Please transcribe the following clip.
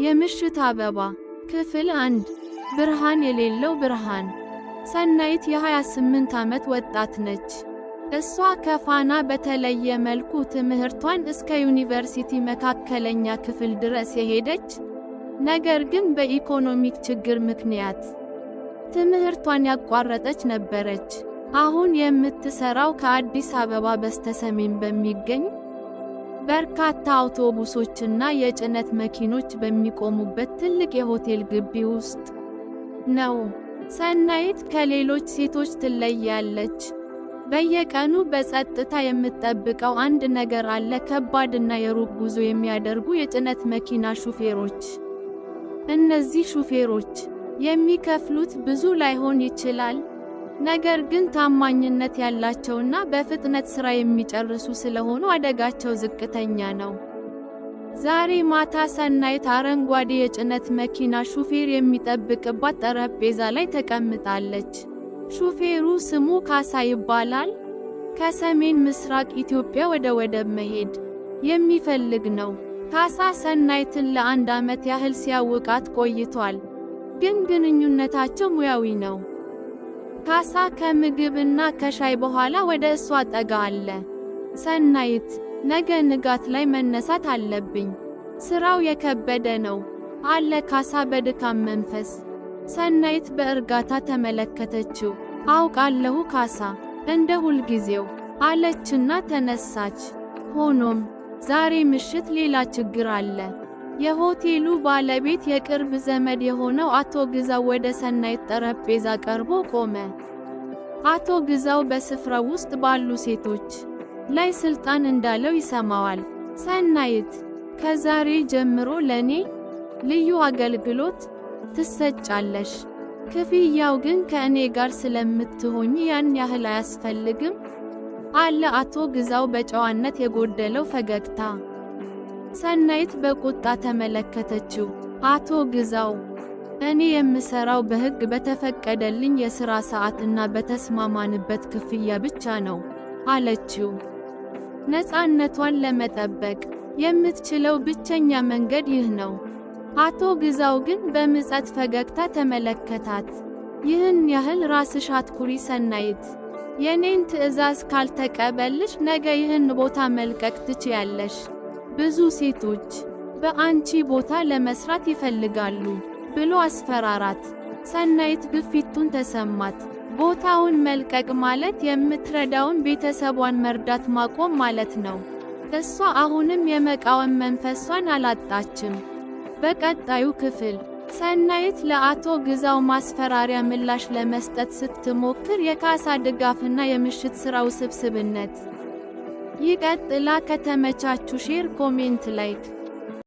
የምሽት አበባ ክፍል 1 ብርሃን የሌለው ብርሃን። ሰናይት የ28 ዓመት ወጣት ነች። እሷ ከፋና በተለየ መልኩ ትምህርቷን እስከ ዩኒቨርሲቲ መካከለኛ ክፍል ድረስ የሄደች፣ ነገር ግን በኢኮኖሚክ ችግር ምክንያት ትምህርቷን ያቋረጠች ነበረች። አሁን የምትሰራው ከአዲስ አበባ በስተሰሜን በሚገኝ በርካታ አውቶቡሶችና የጭነት መኪኖች በሚቆሙበት ትልቅ የሆቴል ግቢ ውስጥ ነው። ሰናይት ከሌሎች ሴቶች ትለያለች። በየቀኑ በጸጥታ የምትጠብቀው አንድ ነገር አለ፤ ከባድና የሩቅ ጉዞ የሚያደርጉ የጭነት መኪና ሹፌሮች። እነዚህ ሹፌሮች የሚከፍሉት ብዙ ላይሆን ይችላል፣ ነገር ግን ታማኝነት ያላቸውና በፍጥነት ሥራ የሚጨርሱ ስለሆኑ አደጋቸው ዝቅተኛ ነው። ዛሬ ማታ ሰናይት አረንጓዴ የጭነት መኪና ሹፌር የሚጠብቅባት ጠረጴዛ ላይ ተቀምጣለች። ሹፌሩ ስሙ ካሳ ይባላል። ከሰሜን ምስራቅ ኢትዮጵያ ወደ ወደብ መሄድ የሚፈልግ ነው። ካሳ ሰናይትን ለ1 ዓመት ያህል ሲያውቃት ቆይቷል፣ ግን ግንኙነታቸው ሙያዊ ነው። ካሳ ከምግብና ከሻይ በኋላ ወደ እሷ ጠጋ አለ። ሰናይት፣ ነገ ንጋት ላይ መነሳት አለብኝ፣ ስራው የከበደ ነው አለ ካሳ በድካም መንፈስ። ሰናይት በእርጋታ ተመለከተችው። አውቃለሁ ካሳ፣ እንደ ሁልጊዜው አለችና ተነሳች። ሆኖም ዛሬ ምሽት ሌላ ችግር አለ። የሆቴሉ ባለቤት የቅርብ ዘመድ የሆነው አቶ ግዛው ወደ ሰናይት ጠረጴዛ ቀርቦ ቆመ። አቶ ግዛው በስፍራው ውስጥ ባሉ ሴቶች ላይ ስልጣን እንዳለው ይሰማዋል። ሰናይት፣ ከዛሬ ጀምሮ ለኔ ልዩ አገልግሎት ትሰጫለሽ። ክፍያው ግን ከእኔ ጋር ስለምትሆኚ ያን ያህል አያስፈልግም አለ አቶ ግዛው በጨዋነት የጎደለው ፈገግታ። ሰናይት በቁጣ ተመለከተችው። አቶ ግዛው፣ እኔ የምሰራው በሕግ በተፈቀደልኝ የሥራ ሰዓትና በተስማማንበት ክፍያ ብቻ ነው አለችው። ነፃነቷን ለመጠበቅ የምትችለው ብቸኛ መንገድ ይህ ነው። አቶ ግዛው ግን በምጸት ፈገግታ ተመለከታት። ይህን ያህል ራስሽ አትኩሪ ሰናይት፣ የኔን ትዕዛዝ ካልተቀበልሽ ነገ ይህን ቦታ መልቀቅ ትችያለሽ። ብዙ ሴቶች በአንቺ ቦታ ለመስራት ይፈልጋሉ ብሎ አስፈራራት። ሰናይት ግፊቱን ተሰማት። ቦታውን መልቀቅ ማለት የምትረዳውን ቤተሰቧን መርዳት ማቆም ማለት ነው። እሷ አሁንም የመቃወም መንፈሷን አላጣችም። በቀጣዩ ክፍል ሰናይት ለአቶ ግዛው ማስፈራሪያ ምላሽ ለመስጠት ስትሞክር የካሳ ድጋፍና የምሽት ሥራው ውስብስብነት ይቀጥላል። ከተመቻቹ ሼር፣ ኮሜንት፣ ላይክ